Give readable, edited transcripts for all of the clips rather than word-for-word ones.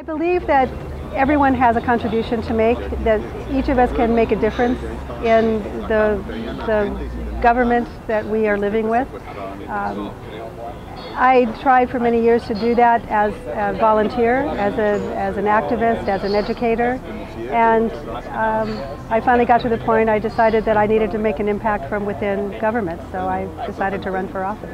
I believe that everyone has a contribution to make, that each of us can make a difference in the government that we are living with. I tried for many years to do that as a volunteer, as an activist, as an educator, and I finally got to the point I decided that I needed to make an impact from within government, so I decided to run for office.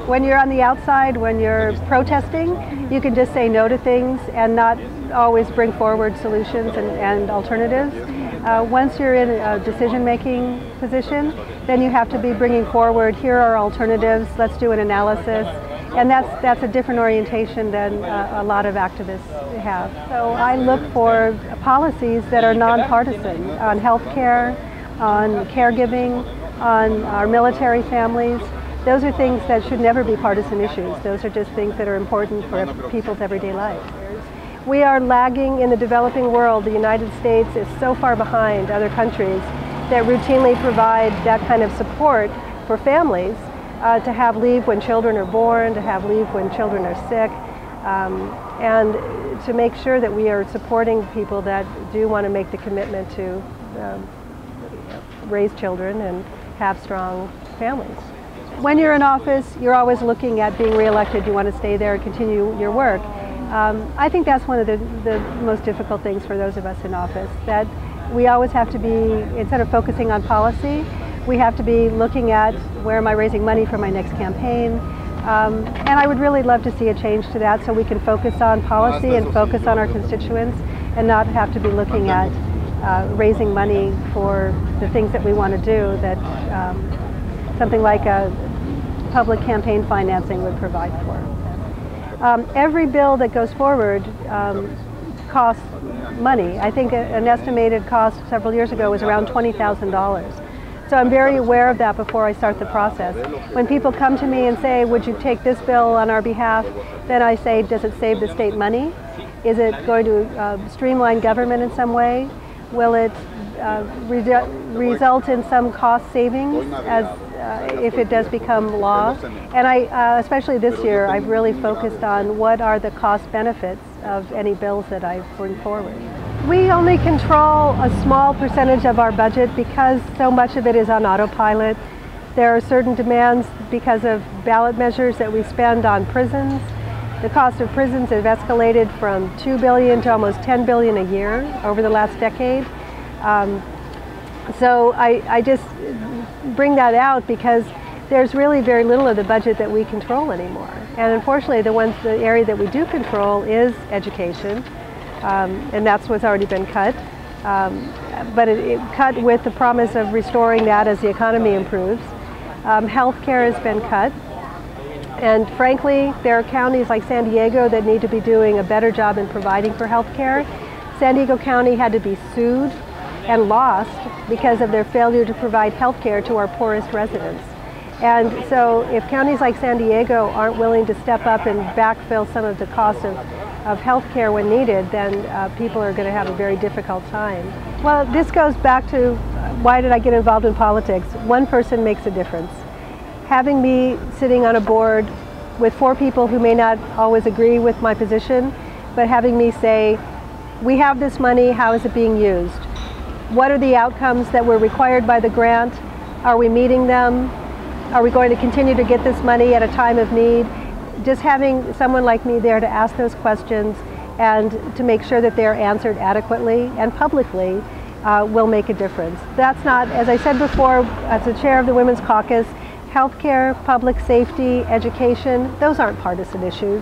When you're on the outside, when you're protesting, you can just say no to things and not always bring forward solutions and alternatives. Once you're in a decision-making position, then you have to be bringing forward, here are alternatives, let's do an analysis. And that's a different orientation than a lot of activists have. So I look for policies that are nonpartisan on health care, on caregiving, on our military families. Those are things that should never be partisan issues. Those are just things that are important for people's everyday life. We are lagging in the developing world. The United States is so far behind other countries that routinely provide that kind of support for families. To have leave when children are born, to have leave when children are sick, and to make sure that we are supporting people that do want to make the commitment to raise children and have strong families. When you're in office, you're always looking at being reelected. You want to stay there and continue your work. I think that's one of the most difficult things for those of us in office, that we always have to be, instead of focusing on policy, we have to be looking at where am I raising money for my next campaign. And I would really love to see a change to that so we can focus on policy and focus on our constituents and not have to be looking at raising money for the things that we want to do that something like a public campaign financing would provide for. Every bill that goes forward costs money. I think an estimated cost several years ago was around $20,000. So I'm very aware of that before I start the process. When people come to me and say, would you take this bill on our behalf, then I say, does it save the state money? Is it going to streamline government in some way? Will it result in some cost savings as if it does become law? And I, especially this year, I've really focused on what are the cost benefits of any bills that I bring forward. We only control a small percentage of our budget because so much of it is on autopilot. There are certain demands because of ballot measures that we spend on prisons. The cost of prisons have escalated from $2 billion to almost $10 billion a year over the last decade. So I just bring that out because there's really very little of the budget that we control anymore. And unfortunately, the area that we do control is education. And that's what's already been cut. But it cut with the promise of restoring that as the economy improves. Health care has been cut. And frankly, there are counties like San Diego that need to be doing a better job in providing for health care. San Diego County had to be sued and lost because of their failure to provide health care to our poorest residents. And so if counties like San Diego aren't willing to step up and backfill some of the cost of health care when needed, then people are going to have a very difficult time. Well, this goes back to why did I get involved in politics? One person makes a difference. Having me sitting on a board with 4 people who may not always agree with my position, but having me say, we have this money, how is it being used? What are the outcomes that were required by the grant? Are we meeting them? Are we going to continue to get this money at a time of need? Just having someone like me there to ask those questions and to make sure that they're answered adequately and publicly will make a difference. That's not, as I said before, as the chair of the Women's Caucus, healthcare, public safety, education, those aren't partisan issues.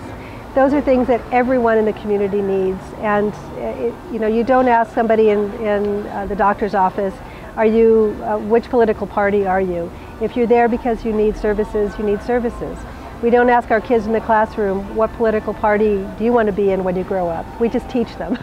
Those are things that everyone in the community needs. And you don't ask somebody in the doctor's office, which political party are you? If you're there because you need services, you need services. We don't ask our kids in the classroom, what political party do you want to be in when you grow up? We just teach them.